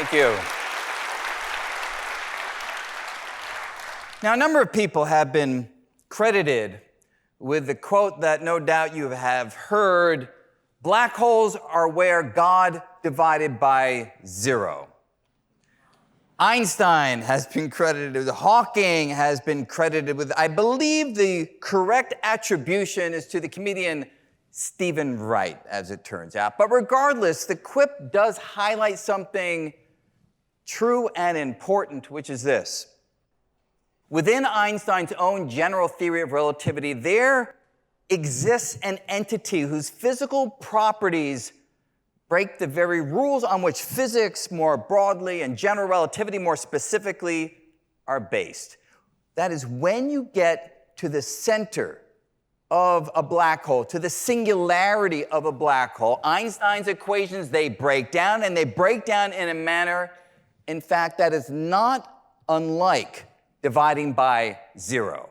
Thank you. Now, a number of people have been credited with the quote that no doubt you have heard: black holes are where God divided by zero. Einstein has been credited with, Hawking has been credited with. I believe the correct attribution is to the comedian Stephen Wright, as it turns out. But regardless, the quip does highlight something true and important, which is this. Within Einstein's own general theory of relativity, there exists an entity whose physical properties break the very rules on which physics more broadly and general relativity more specifically are based. That is, when you get to the center of a black hole, to the singularity of a black hole, Einstein's equations, they break down, and they break down in a manner, in fact, that is not unlike dividing by zero.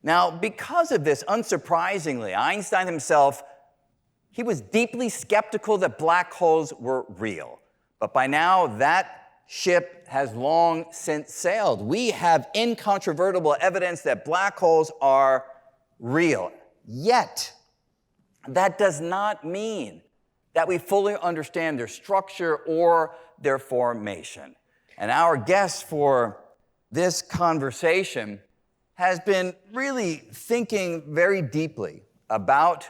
Now, because of this, unsurprisingly, Einstein himself, he was deeply skeptical that black holes were real. But by now, that ship has long since sailed. We have incontrovertible evidence that black holes are real. Yet, that does not mean that we fully understand their structure or their formation. And our guest for this conversation has been really thinking very deeply about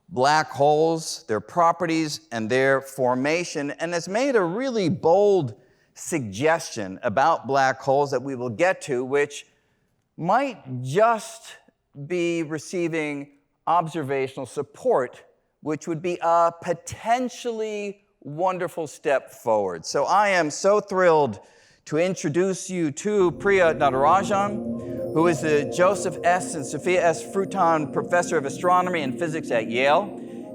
black holes, their properties, and their formation, and has made a really bold suggestion about black holes that we will get to, which might just be receiving observational support, which would be a potentially wonderful step forward. So I am so thrilled to introduce you to Priya Natarajan, who is the Joseph S. and Sophia S. Fruton Professor of Astronomy and Physics at Yale,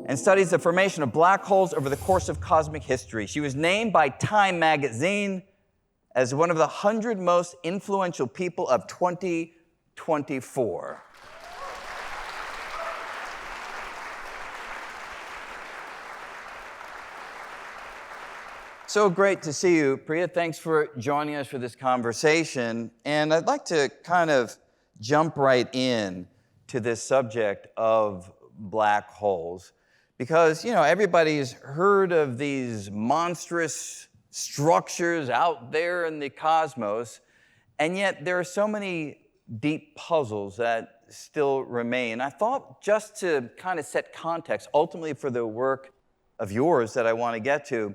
and studies the formation of black holes over the course of cosmic history. She was named by Time magazine as one of the 100 most influential people of 2024. So great to see you, Priya. Thanks for joining us for this conversation. And I'd like to kind of jump right in to this subject of black holes because, you know, everybody's heard of these monstrous structures out there in the cosmos, and yet there are so many deep puzzles that still remain. I thought just to kind of set context, ultimately for the work of yours that I want to get to,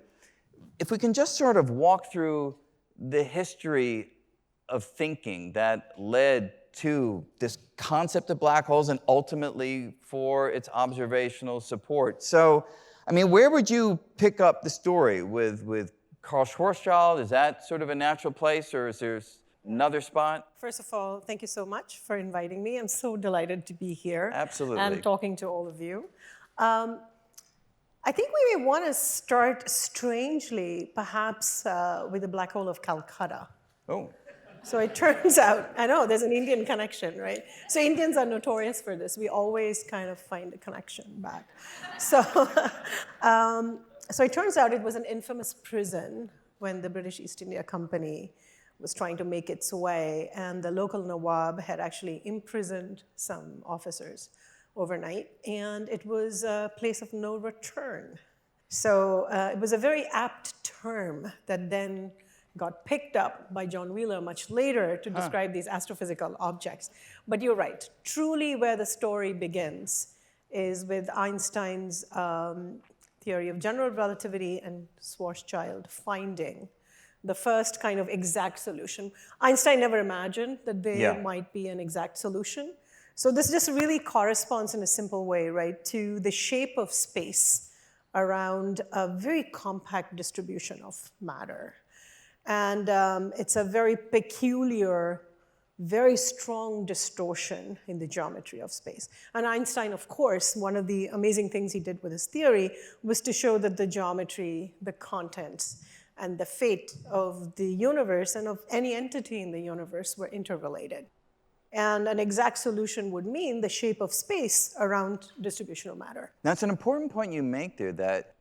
if we can just sort of walk through the history of thinking that led to this concept of black holes and ultimately for its observational support. So, I mean, where would you pick up the story? With Carl Schwarzschild? Is that sort of a natural place, or is there another spot? First of all, thank you so much for inviting me. I'm so delighted to be here. Absolutely. And talking to all of you. I think we may want to start strangely, perhaps with the black hole of Calcutta. Oh. So it turns out, I know, there's an Indian connection, right? So Indians are notorious for this. We always kind of find a connection back. So, so it turns out it was an infamous prison when the British East India Company was trying to make its way, and the local Nawab had actually imprisoned some officers overnight, and it was a place of no return. So it was a very apt term that then got picked up by John Wheeler much later to describe these astrophysical objects. But you're right, truly where the story begins is with Einstein's theory of general relativity and Schwarzschild finding the first kind of exact solution. Einstein never imagined that there might be an exact solution. So this just really corresponds in a simple way, right, to the shape of space around a very compact distribution of matter. And it's a very peculiar, very strong distortion in the geometry of space. And Einstein, of course, one of the amazing things he did with his theory was to show that the geometry, the contents, and the fate of the universe and of any entity in the universe were interrelated. And an exact solution would mean the shape of space around distributional matter. Now, it's an important point you make there that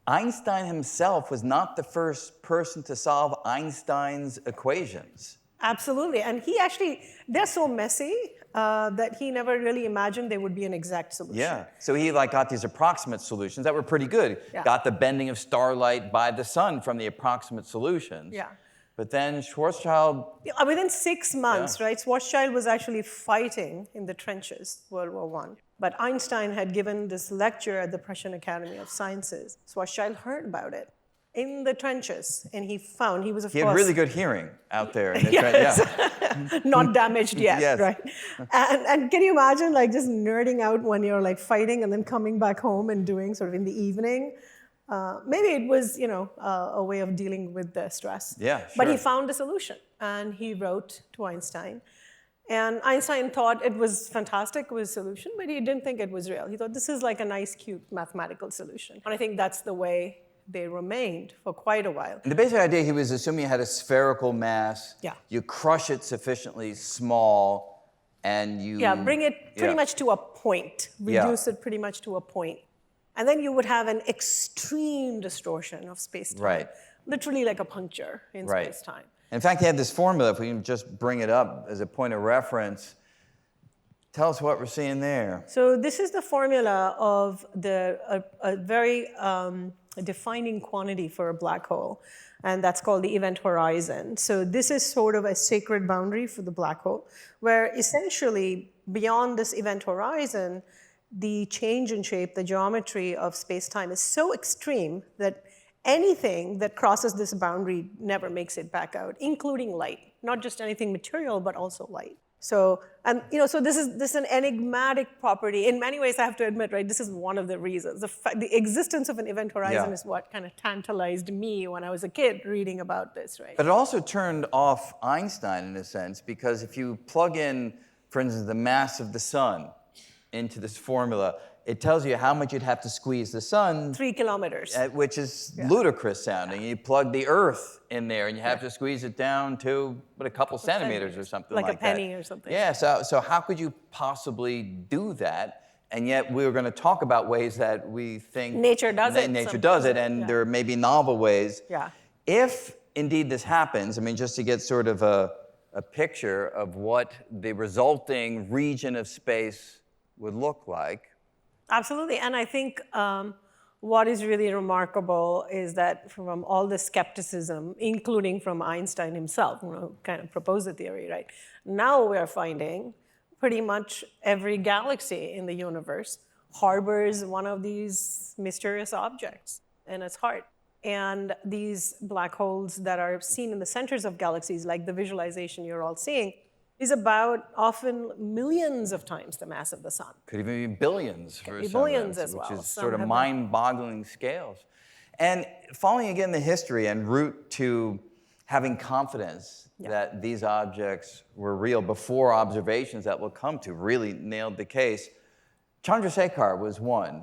Einstein himself was not the first person to solve Einstein's equations. Absolutely. And he actually, they're so messy that he never really imagined they would be an exact solution. Yeah. So he got these approximate solutions that were pretty good. Yeah. Got the bending of starlight by the sun from the approximate solutions. Yeah. But then Schwarzschild... Within 6 months, right, Schwarzschild was actually fighting in the trenches, World War I. But Einstein had given this lecture at the Prussian Academy of Sciences. Schwarzschild heard about it in the trenches, and he was, of course... He had really good hearing out there in the yes. Yeah. Not damaged yet, Yes. right? And can you imagine just nerding out when you're fighting and then coming back home and doing sort of in the evening? Maybe it was, a way of dealing with the stress. Yeah, sure. But he found a solution, and he wrote to Einstein. And Einstein thought it was fantastic, it was a solution, but he didn't think it was real. He thought this is like a nice, cute mathematical solution. And I think that's the way they remained for quite a while. And the basic idea, he was assuming you had a spherical mass. Yeah. You crush it sufficiently small, and you... Yeah, bring it pretty much to a point. Reduce it pretty much to a point. And then you would have an extreme distortion of space-time. Right. Literally like a puncture in space-time. In fact, he had this formula, if we can just bring it up as a point of reference. Tell us what we're seeing there. So this is the formula of a very defining quantity for a black hole, and that's called the event horizon. So this is sort of a sacred boundary for the black hole, where essentially beyond this event horizon, the change in shape, the geometry of space-time is so extreme that anything that crosses this boundary never makes it back out, including light. Not just anything material, but also light. So this is an enigmatic property. In many ways, I have to admit, right, this is one of the reasons. The existence of an event horizon is what kind of tantalized me when I was a kid reading about this, right? But it also turned off Einstein in a sense, because if you plug in, for instance, the mass of the sun into this formula, it tells you how much you'd have to squeeze the sun. 3 kilometers. Which is ludicrous sounding. You plug the Earth in there, and you have to squeeze it down to, a couple centimeters or something like that. Like a penny or something. Yeah, so how could you possibly do that? And yet we were going to talk about ways that we think... Nature does it. Nature does it, and there may be novel ways. Yeah. If indeed this happens, just to get sort of a picture of what the resulting region of space would look like. Absolutely, and I think what is really remarkable is that from all the skepticism, including from Einstein himself, who kind of proposed the theory, right? Now we're finding pretty much every galaxy in the universe harbors one of these mysterious objects in its heart. And these black holes that are seen in the centers of galaxies, like the visualization you're all seeing, is about often millions of times the mass of the sun. Could even be billions for some billions of them, as well. which is Some sort of have mind-boggling scales. And following again the history en route to having confidence that these objects were real before observations that we'll come to really nailed the case, Chandrasekhar was one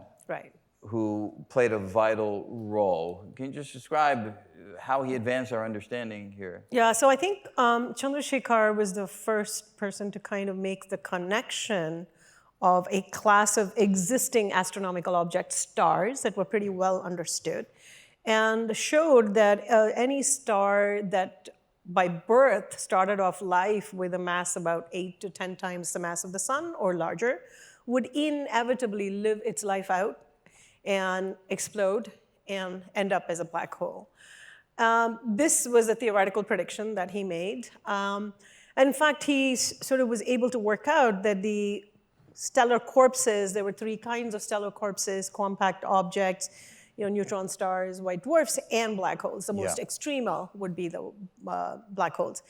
who played a vital role. Can you just describe how he advanced our understanding here? Yeah, so I think Chandrasekhar was the first person to kind of make the connection of a class of existing astronomical objects, stars, that were pretty well understood, and showed that any star that by birth started off life with a mass about 8 to 10 times the mass of the sun or larger would inevitably live its life out and explode and end up as a black hole. This was a theoretical prediction that he made. In fact, he sort of was able to work out that the stellar corpses, there were 3 kinds of stellar corpses: compact objects, neutron stars, white dwarfs, and black holes. The most extremal would be the black holes.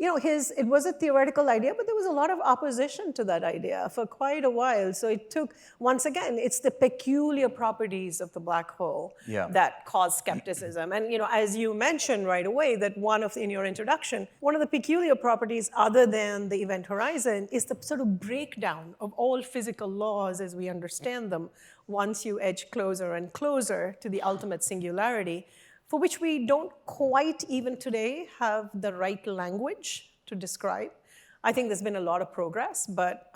It was a theoretical idea, but there was a lot of opposition to that idea for quite a while. So it took, once again, it's the peculiar properties of the black hole that cause skepticism. And as you mentioned right away, that in your introduction, one of the peculiar properties other than the event horizon is the sort of breakdown of all physical laws as we understand them once you edge closer and closer to the ultimate singularity, for which we don't quite even today have the right language to describe. I think there's been a lot of progress, but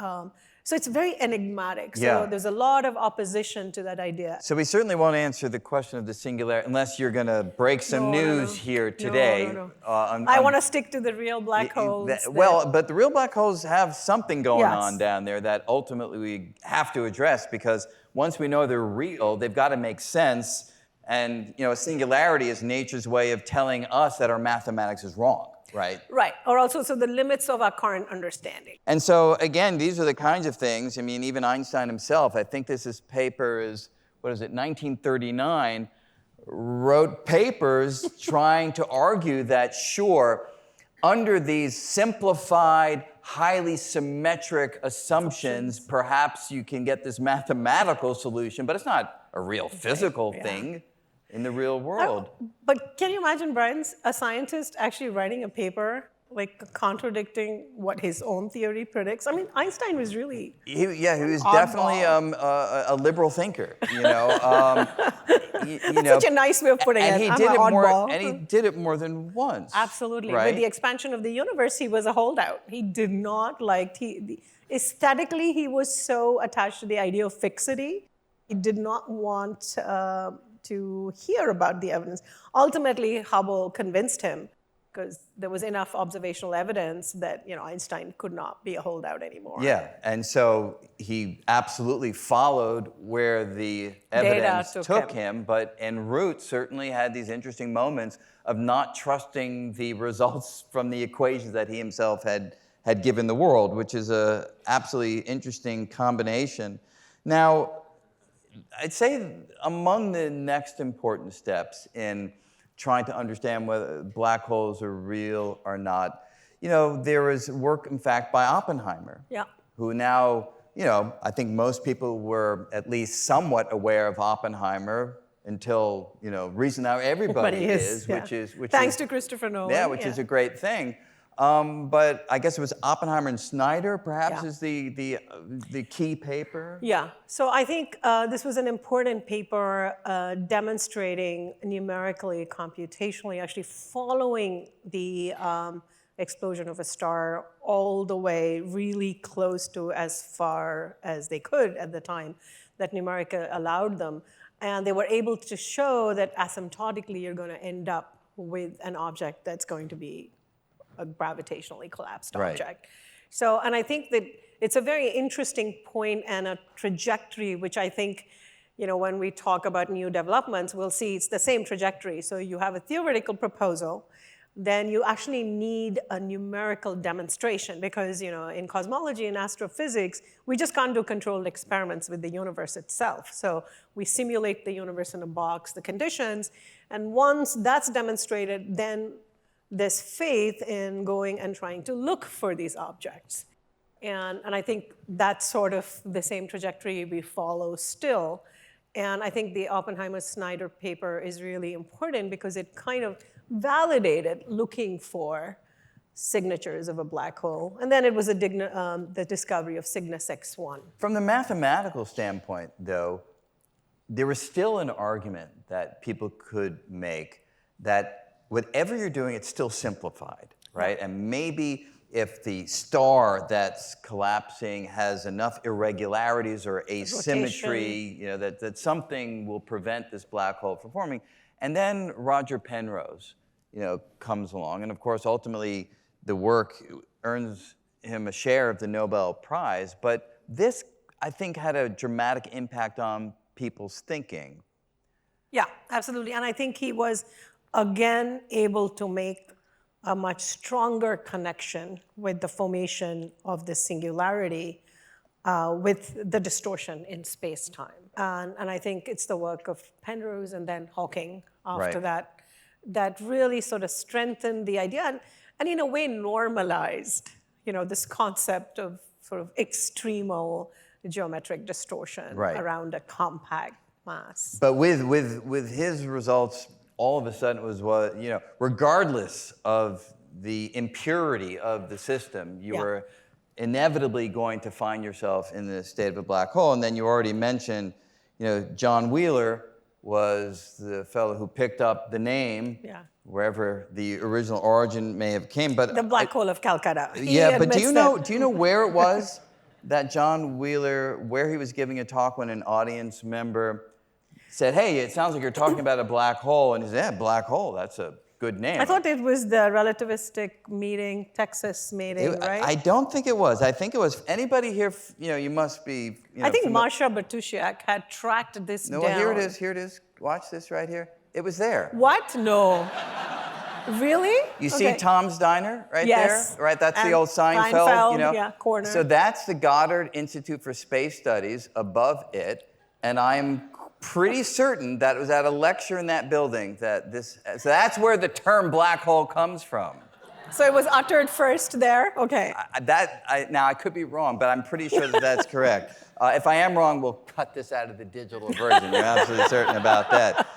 so it's very enigmatic. So Yeah. there's a lot of opposition to that idea. So we certainly won't answer the question of the singularity unless you're going to break some news here today. No. I want to stick to the real black holes. But the real black holes have something going on down there that ultimately we have to address, because once we know they're real, they've got to make sense. And a singularity is nature's way of telling us that our mathematics is wrong. Right. Right. Or also, so the limits of our current understanding. And so, again, these are the kinds of things, I mean, even Einstein himself, I think this paper is, 1939, wrote papers trying to argue that, sure, under these simplified, highly symmetric assumptions, perhaps you can get this mathematical solution, but it's not a real physical thing in the real world. But can you imagine, Brian, a scientist actually writing a paper like contradicting what his own theory predicts? I mean, Einstein was really he was definitely a liberal thinker. That's such a nice way of putting it. He did it more than once. Absolutely. Right? With the expansion of the universe, he was a holdout. He did not like aesthetically. He was so attached to the idea of fixity. He did not want to hear about the evidence. Ultimately, Hubble convinced him, because there was enough observational evidence that Einstein could not be a holdout anymore. Yeah, and so he absolutely followed where the evidence took him, but en route certainly had these interesting moments of not trusting the results from the equations that he himself had given the world, which is a absolutely interesting combination. Now, I'd say among the next important steps in trying to understand whether black holes are real or not, there is work, in fact, by Oppenheimer, who now, I think most people were at least somewhat aware of Oppenheimer until, recently. Now everybody is, which is thanks to Christopher Nolan. Yeah, which is a great thing. But I guess it was Oppenheimer and Snyder, perhaps, is the key paper? Yeah. So I think this was an important paper demonstrating numerically, computationally, actually following the explosion of a star all the way really close to as far as they could at the time that numerica allowed them. And they were able to show that asymptotically you're going to end up with an object that's going to be a gravitationally collapsed object. So, and I think that it's a very interesting point and a trajectory, which I think, when we talk about new developments, we'll see it's the same trajectory. So you have a theoretical proposal, then you actually need a numerical demonstration, because, in cosmology and astrophysics, we just can't do controlled experiments with the universe itself. So we simulate the universe in a box, the conditions, and once that's demonstrated, then there's faith in going and trying to look for these objects. And I think that's sort of the same trajectory we follow still. And I think the Oppenheimer-Snyder paper is really important because it kind of validated looking for signatures of a black hole. And then it was the discovery of Cygnus X1. From the mathematical standpoint, though, there was still an argument that people could make that whatever you're doing, it's still simplified, right? And maybe if the star that's collapsing has enough irregularities or asymmetry, that something will prevent this black hole from forming. And then Roger Penrose, comes along, and of course, ultimately, the work earns him a share of the Nobel Prize. But this, I think, had a dramatic impact on people's thinking. Yeah, absolutely. And I think he was again able to make a much stronger connection with the formation of the singularity with the distortion in space-time. And I think it's the work of Penrose and then Hawking after that really sort of strengthened the idea and in a way normalized, this concept of sort of extremal geometric distortion around a compact mass. But with his results, all of a sudden it was regardless of the impurity of the system, you were inevitably going to find yourself in the state of a black hole. And then you already mentioned, John Wheeler was the fellow who picked up the name wherever the original origin may have came. But The black hole of Calcutta. yeah, but do you know where it was that John Wheeler, where he was giving a talk when an audience member said, hey, it sounds like you're talking about a black hole, and he said, yeah, black hole, that's a good name. I thought it was the relativistic meeting, Texas meeting, right? I don't think it was. I think it was, anybody here, you must be, I think Marsha Bertusiak had tracked this down. No, here it is. Watch this right here. It was there. What? No. Really? You see Tom's Diner right yes. there? Right, that's and the old Seinfeld, yeah, corner. So that's the Goddard Institute for Space Studies above it, and I'm pretty certain that it was at a lecture in that building so that's where the term black hole comes from. So it was uttered first there? Okay. Now, I could be wrong, but I'm pretty sure that's correct. If I am wrong, we'll cut this out of the digital version. You're absolutely certain about that.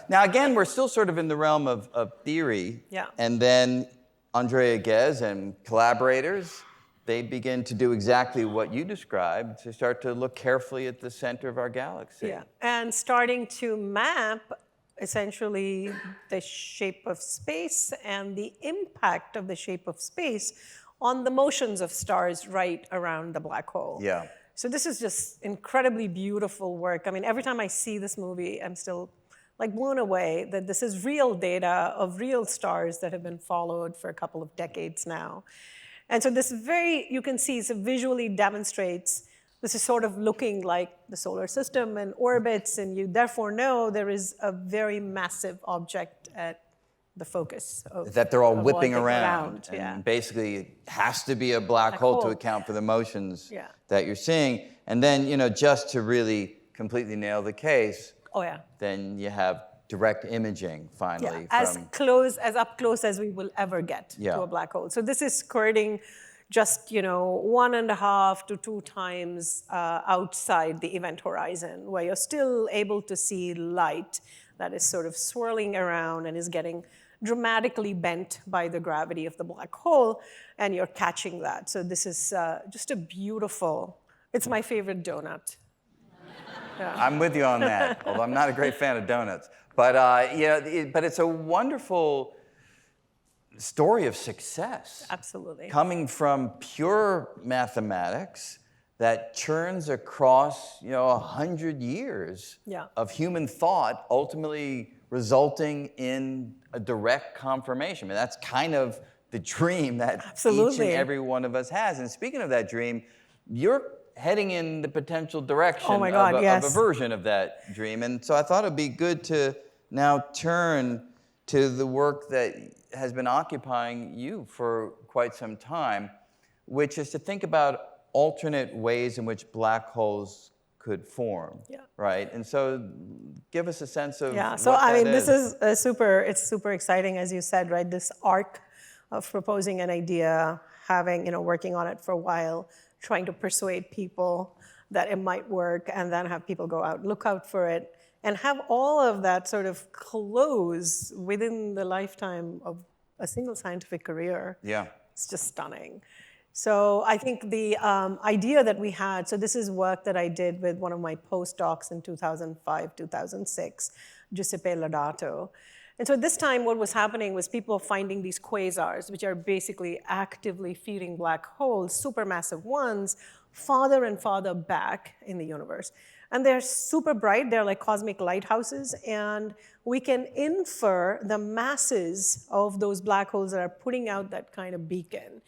Now, again, we're still sort of in the realm of theory. Yeah. And then Andrea Ghez and collaborators, they begin to do exactly what you described, to start to look carefully at the center of our galaxy. Yeah, and starting to map essentially the shape of space and the impact of the shape of space on the motions of stars right around the black hole. Yeah. So this is just incredibly beautiful work. I mean, every time I see this movie, I'm still like blown away that this is real data of real stars that have been followed for a couple of decades now. And so this you can see, it visually demonstrates this is sort of looking like the solar system and orbits, and you therefore know there is a very massive object at the focus of that they're all whipping around. And yeah. basically it has to be a black hole to account for the motions yeah. that you're seeing. And then, just to really completely nail the case, then you have direct imaging finally. Yeah. As up close as we will ever get to a black hole. So this is skirting just 1.5 to 2 times outside the event horizon, where you're still able to see light that is sort of swirling around and is getting dramatically bent by the gravity of the black hole, and you're catching that. So this is just a beautiful, it's my favorite donut. Yeah. I'm with you on that, although I'm not a great fan of donuts. But, but it's a wonderful story of success. Absolutely. Coming from pure mathematics that churns across, 100 years of human thought, ultimately resulting in a direct confirmation. I mean, that's kind of the dream that each and every one of us has. And speaking of that dream, you're heading in the potential direction of a version of that dream. And so I thought it'd be good to now turn to the work that has been occupying you for quite some time, which is to think about alternate ways in which black holes could form, right? And so give us a sense of this is it's super exciting, as you said, right? This arc of proposing an idea, working on it for a while, trying to persuade people that it might work, and then have people go out, look out for it, and have all of that sort of close within the lifetime of a single scientific career. Yeah. It's just stunning. So I think the idea that we had, so this is work that I did with one of my postdocs in 2005, 2006, Giuseppe Lodato. And so at this time, what was happening was people finding these quasars, which are basically actively feeding black holes, supermassive ones, farther and farther back in the universe. And they're super bright, they're like cosmic lighthouses, and we can infer the masses of those black holes that are putting out that kind of beacon.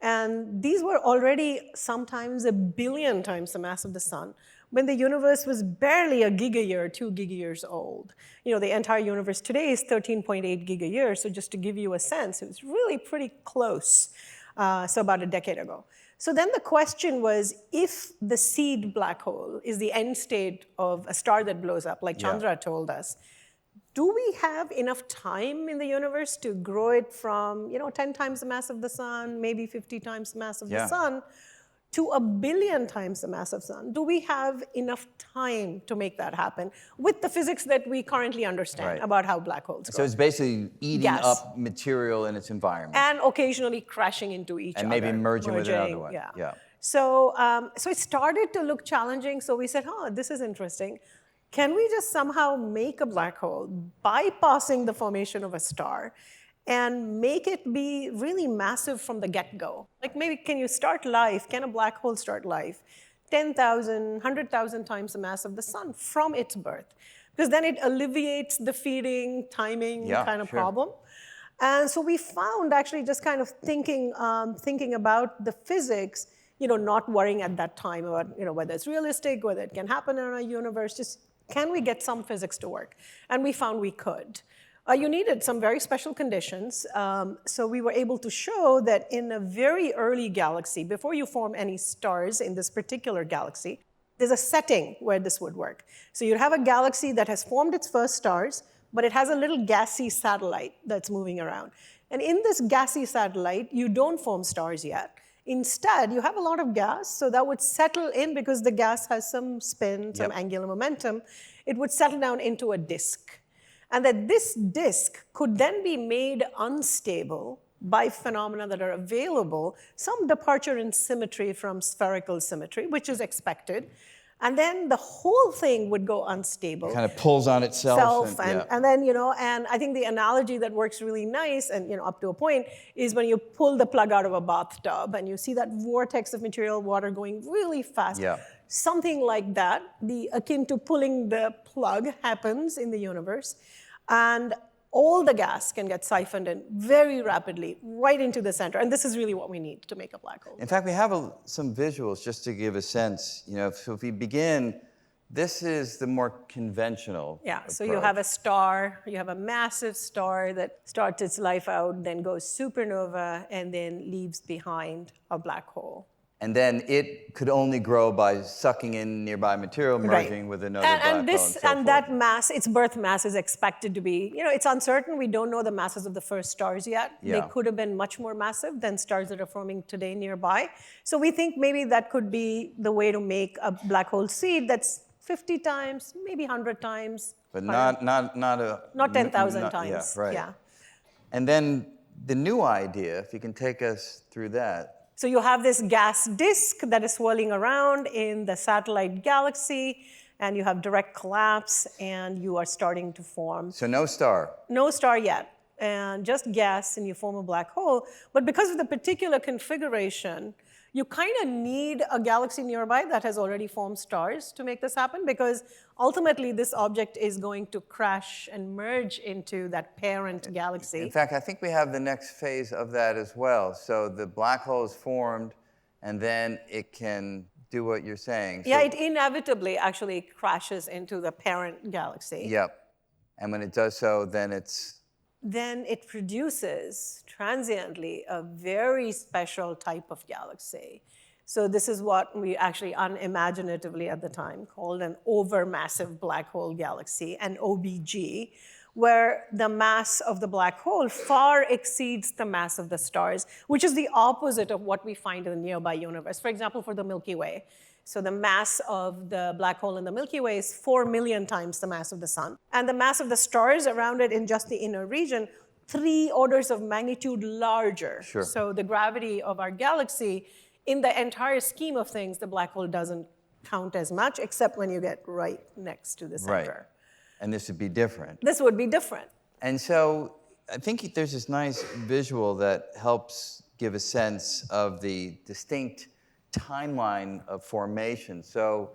And these were already sometimes 1 billion times the mass of the sun, when the universe was barely a gigayear, 2 gigayears old. The entire universe today is 13.8 gigayears, so just to give you a sense, it was really pretty close, so about a decade ago. So then the question was, if the seed black hole is the end state of a star that blows up, like Chandra told us, do we have enough time in the universe to grow it from 10 times the mass of the sun, maybe 50 times the mass of the sun, to 1 billion times the mass of the sun? Do we have enough time to make that happen with the physics that we currently understand about how black holes grow? So it's basically eating up material in its environment. And occasionally crashing into each other. And maybe merging with another one. So it started to look challenging, so we said, this is interesting. can we just somehow make a black hole, bypassing the formation of a star, and make it be really massive from the get-go? Like maybe can you start life, can a black hole start life 10,000, 100,000 times the mass of the sun from its birth? Because then it alleviates the feeding, timing kind of problem. And so we found actually just kind of thinking about the physics, not worrying at that time about whether it's realistic, whether it can happen in our universe, just can we get some physics to work? And we found we could. You needed some very special conditions. So we were able to show that in a very early galaxy, before you form any stars in this particular galaxy, there's a setting where this would work. So you'd have a galaxy that has formed its first stars, but it has a little gassy satellite that's moving around. And in this gassy satellite, you don't form stars yet. Instead, you have a lot of gas, so that would settle in because the gas has some spin, some angular momentum. It would settle down into a disk. And that this disk could then be made unstable by phenomena that are available, some departure in symmetry from spherical symmetry, which is expected. And then the whole thing would go unstable. It kind of pulls on itself. And then, and I think the analogy that works really nice and, up to a point is when you pull the plug out of a bathtub and you see that vortex of material water going really fast. Something like that, akin to pulling the plug happens in the universe. And all the gas can get siphoned in very rapidly right into the center. And this is really what we need to make a black hole. In fact, we have some visuals just to give a sense. So if we begin, this is the more conventional approach. So you have a star, you have a massive star that starts its life out, then goes supernova, and then leaves behind a black hole. And then it could only grow by sucking in nearby material, merging with another black hole. And that mass, its birth mass is expected to be, it's uncertain. We don't know the masses of the first stars yet. They could have been much more massive than stars that are forming today nearby. So we think maybe that could be the way to make a black hole seed that's 50 times, maybe 100 times. But not 10,000 times. And then the new idea, if you can take us through that. So you have this gas disk that is swirling around in the satellite galaxy, and you have direct collapse, and you are starting to form. So no star. No star yet, and just gas, and you form a black hole. But because of the particular configuration, you kind of need a galaxy nearby that has already formed stars to make this happen, because ultimately this object is going to crash and merge into that parent galaxy. In fact, I think we have the next phase of that as well. So the black hole is formed, and then it can do what you're saying. Yeah, it inevitably actually crashes into the parent galaxy. And when it does so, then it produces transiently a very special type of galaxy. So this is what we actually unimaginatively at the time called an overmassive black hole galaxy, an OBG, where the mass of the black hole far exceeds the mass of the stars, which is the opposite of what we find in the nearby universe. For example, for the Milky Way. So the mass of the black hole in the Milky Way is 4 million times the mass of the sun. And the mass of the stars around it in just the inner region, 3 orders of magnitude larger. So the gravity of our galaxy, in the entire scheme of things, the black hole doesn't count as much, except when you get right next to the center. And this would be different. This would be different. And so I think there's this nice visual that helps give a sense of the distinct timeline of formation. So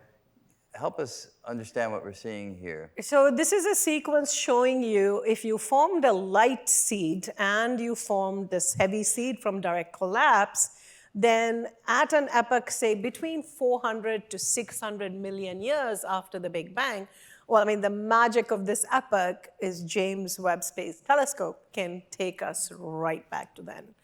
help us understand what we're seeing here. So this is a sequence showing you if you formed a light seed and you formed this heavy seed from direct collapse, then at an epoch, say, between 400 to 600 million years after the Big Bang, well, I mean, the magic of this epoch is James Webb Space Telescope can take us right back to then.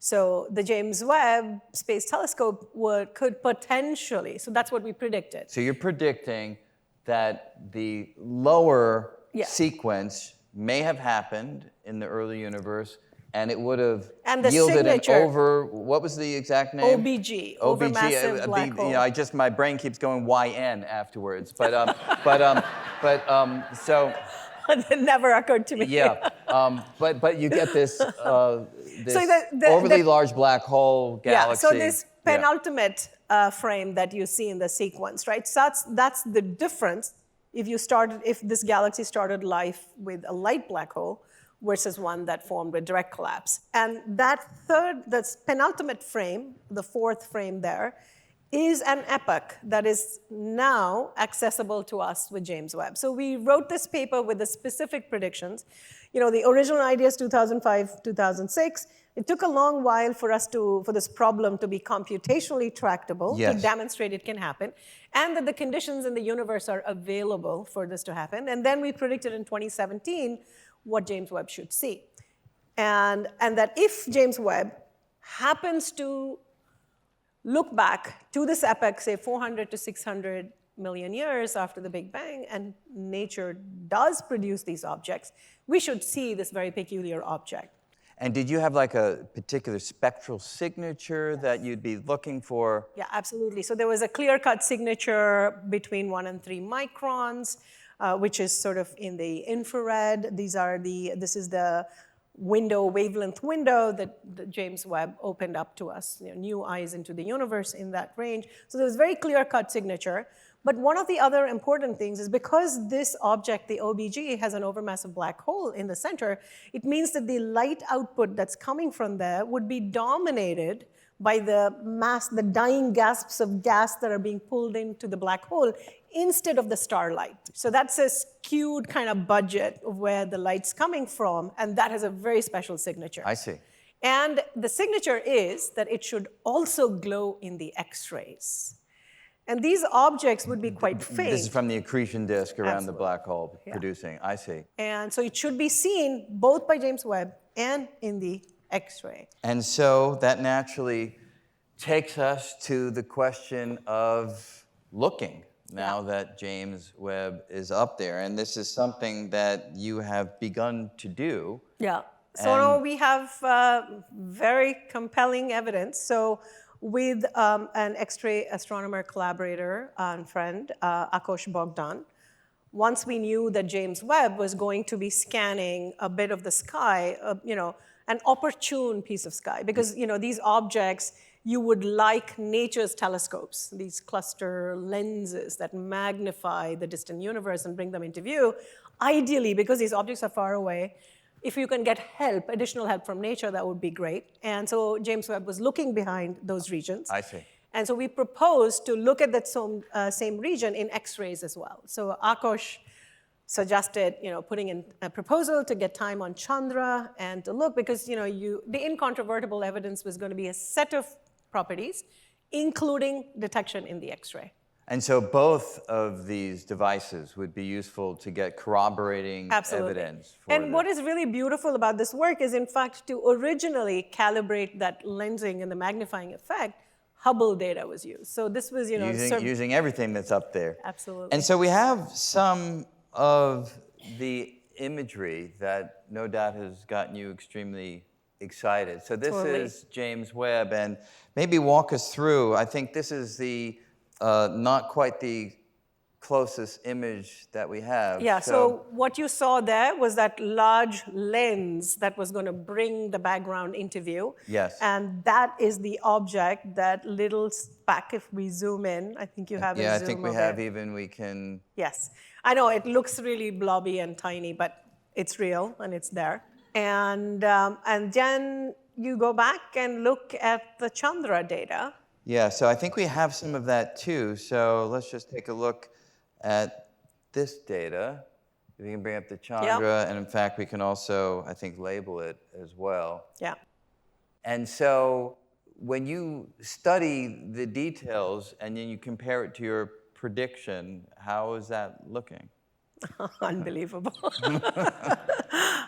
So the James Webb Space Telescope could potentially, so that's what we predicted. So you're predicting that the lower sequence may have happened in the early universe, and it would have yielded an over, what was the exact name? OBG, Overmassive black hole. You know, my brain keeps going YN afterwards, but so. It never occurred to me. But you get this, overly large black hole galaxy. So this penultimate frame that you see in the sequence, right? So that's the difference if this galaxy started life with a light black hole versus one that formed with direct collapse. And that penultimate frame, the fourth frame there, is an epoch that is now accessible to us with James Webb. So we wrote this paper with the specific predictions. The original idea is 2005, 2006. It took a long while for this problem to be computationally tractable, to demonstrate it can happen, and that the conditions in the universe are available for this to happen. And then we predicted in 2017 what James Webb should see. And that if James Webb happens to look back to this epoch, say 400 to 600 million years after the Big Bang, and nature does produce these objects, we should see this very peculiar object. And did you have like a particular spectral signature that you'd be looking for? Yeah, absolutely. So there was a clear-cut signature between 1 and 3 microns, which is sort of in the infrared. This is the wavelength window that James Webb opened up to us, new eyes into the universe in that range. So there was very clear-cut signature. But one of the other important things is because this object, the OBG, has an overmassive black hole in the center, it means that the light output that's coming from there would be dominated by the dying gasps of gas that are being pulled into the black hole instead of the starlight. So that's a skewed kind of budget of where the light's coming from, and that has a very special signature. I see. And the signature is that it should also glow in the X-rays. And these objects would be quite faint. This is from the accretion disk around the black hole producing. I see. And so it should be seen both by James Webb and in the X-ray. And so that naturally takes us to the question of looking now that James Webb is up there. And this is something that you have begun to do. Yeah. So we have very compelling evidence. So with an X-ray astronomer collaborator and friend, Akos Bogdan, once we knew that James Webb was going to be scanning a bit of the sky, an opportune piece of sky, because these objects, you would like nature's telescopes, these cluster lenses that magnify the distant universe and bring them into view. Ideally, because these objects are far away, if you can get additional help from nature, that would be great. And so James Webb was looking behind those regions. I see. And so we proposed to look at that same region in X-rays as well. So Akos suggested, putting in a proposal to get time on Chandra and to look, because the incontrovertible evidence was going to be a set of properties, including detection in the X-ray. And so both of these devices would be useful to get corroborating evidence for And what is really beautiful about this work is, in fact, to originally calibrate that lensing and the magnifying effect, Hubble data was used. So this was, using everything that's up there. Absolutely. And so we have some of the imagery that no doubt has gotten you extremely excited. So this is James Webb, and maybe walk us through. I think this is the not quite the closest image that we have. Yeah, so what you saw there was that large lens that was going to bring the background into view. Yes. And that is the object, that little speck, if we zoom in. I think you have a zoom. Yeah, I think we have we can. Yes. I know it looks really blobby and tiny, but it's real and it's there. And then you go back and look at the Chandra data. Yeah, so I think we have some of that too. So let's just take a look at this data. If you can bring up the Chandra, and in fact, we can also, I think, label it as well. Yeah. And so when you study the details and then you compare it to your prediction, how is that looking? Unbelievable.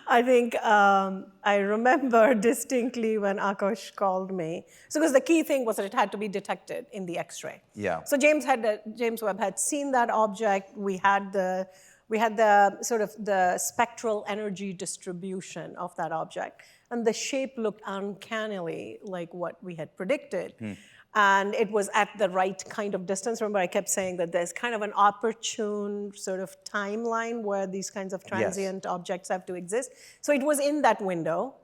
I think I remember distinctly when Akos called me. So because the key thing was that it had to be detected in the X-ray. Yeah. So James Webb had seen that object. We had the sort of the spectral energy distribution of that object, and the shape looked uncannily like what we had predicted. And it was at the right kind of distance. Remember, I kept saying that there's kind of an opportune sort of timeline where these kinds of transient objects have to exist. So it was in that window.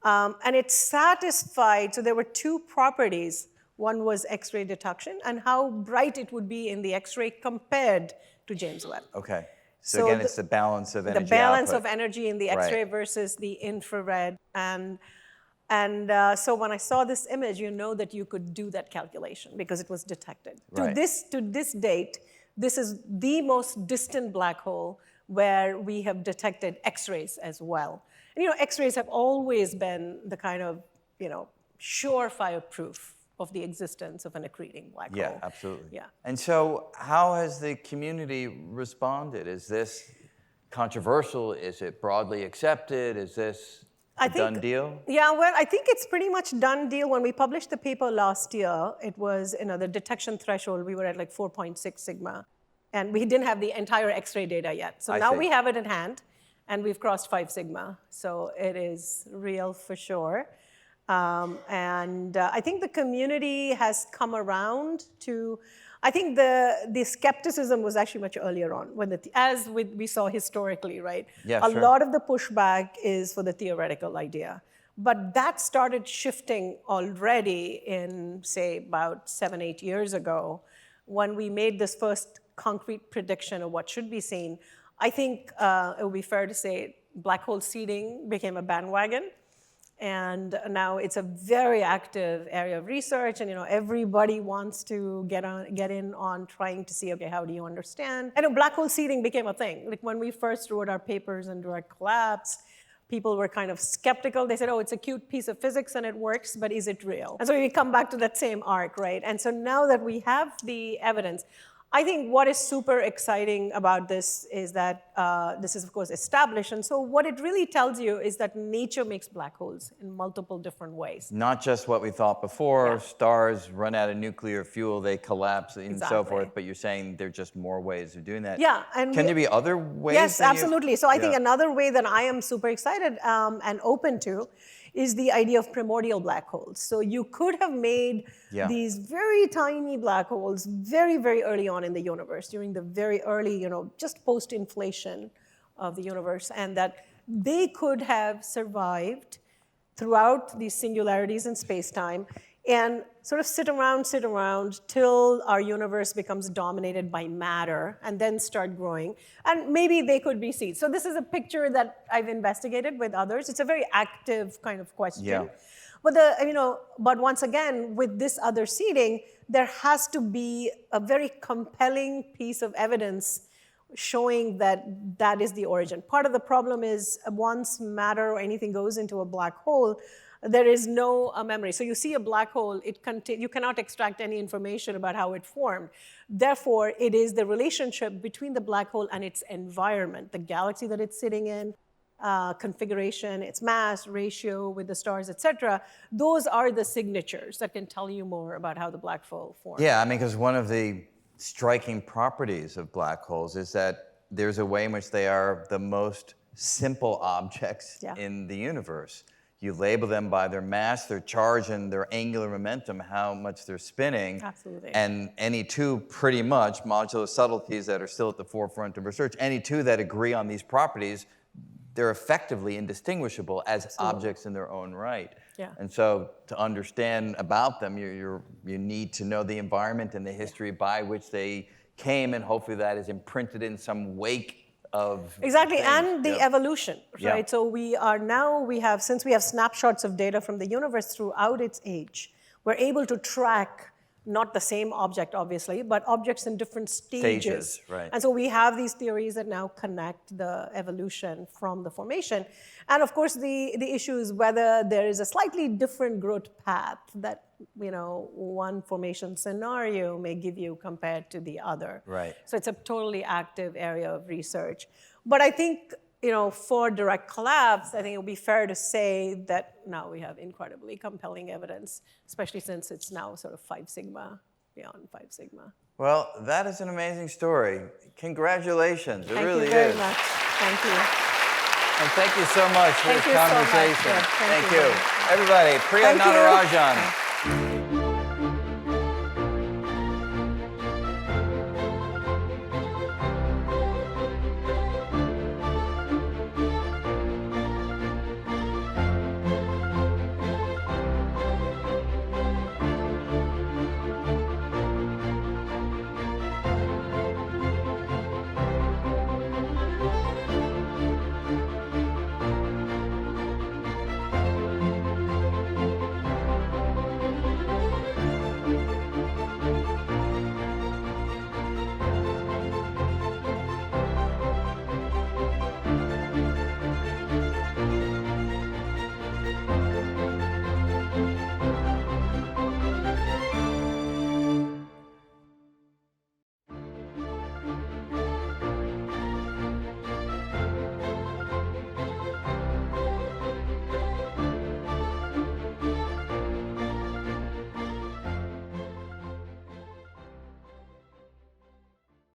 And it satisfied, so there were two properties. One was X-ray detection and how bright it would be in the X-ray compared to James Webb. Okay. So again, it's the balance of energy The balance output. of energy in the X-ray versus the infrared. So when I saw this image, you know that you could do that calculation because it was detected. Right. To this date, this is the most distant black hole where we have detected X-rays as well. And X-rays have always been the kind of surefire proof of the existence of an accreting black hole. Yeah, absolutely. Yeah. And so how has the community responded? Is this controversial? Is it broadly accepted? Is this a done deal? Yeah, well, I think it's pretty much done deal. When we published the paper last year, it was, the detection threshold, we were at like 4.6 sigma. And we didn't have the entire X-ray data yet. So now we have it in hand, and we've crossed 5 sigma. So it is real for sure. I think the community has come around to, I think the skepticism was actually much earlier on, when as we saw historically, right? Yeah, a lot of the pushback is for the theoretical idea. But that started shifting already in, say, about 7, 8 years ago, when we made this first concrete prediction of what should be seen. I think it would be fair to say black hole seeding became a bandwagon. And now it's a very active area of research, and everybody wants to get in on trying to see, okay, how do you understand? And black hole seeding became a thing. Like when we first wrote our papers in direct collapse, people were kind of skeptical. They said, oh, it's a cute piece of physics and it works, but is it real? And so we come back to that same arc, right? And so now that we have the evidence, I think what is super exciting about this is that this is, of course, established. And so what it really tells you is that nature makes black holes in multiple different ways. Not just what we thought before, stars run out of nuclear fuel, they collapse, and so forth, but you're saying there are just more ways of doing that. Yeah. And can there be other ways? Yes, absolutely. So I think another way that I am super excited and open to is the idea of primordial black holes. So you could have made these very tiny black holes very, very early on in the universe, during the very early, just post-inflation of the universe, and that they could have survived throughout these singularities in space-time and sort of sit around till our universe becomes dominated by matter and then start growing. And maybe they could be seeds. So this is a picture that I've investigated with others. It's a very active kind of question. Yeah. But once again, with this other seeding, there has to be a very compelling piece of evidence showing that that is the origin. Part of the problem is once matter or anything goes into a black hole, there is no memory. So you see a black hole, you cannot extract any information about how it formed. Therefore, it is the relationship between the black hole and its environment, the galaxy that it's sitting in, configuration, its mass, ratio with the stars, et cetera. Those are the signatures that can tell you more about how the black hole formed. Yeah, because one of the striking properties of black holes is that there's a way in which they are the most simple objects in the universe. You label them by their mass, their charge, and their angular momentum, how much they're spinning. Absolutely. And any two, pretty much, modular subtleties that are still at the forefront of research, any two that agree on these properties, they're effectively indistinguishable as objects in their own right. Yeah. And so to understand about them, you need to know the environment and the history by which they came, and hopefully that is imprinted in some wake of exactly, things. and the evolution, right? Yeah. So since we have snapshots of data from the universe throughout its age, we're able to track not the same object, obviously, but objects in different stages. Right. And so we have these theories that now connect the evolution from the formation. And of course, the issue is whether there is a slightly different growth path that one formation scenario may give you compared to the other. Right. So it's a totally active area of research. But I think, for direct collapse, I think it would be fair to say that now we have incredibly compelling evidence, especially since it's now sort of 5 sigma, beyond 5 sigma. Well, that is an amazing story. Congratulations. It really is. Thank you very much. Thank you. And thank you so much for this conversation. So much. Thank you. Everybody, Priya Natarajan.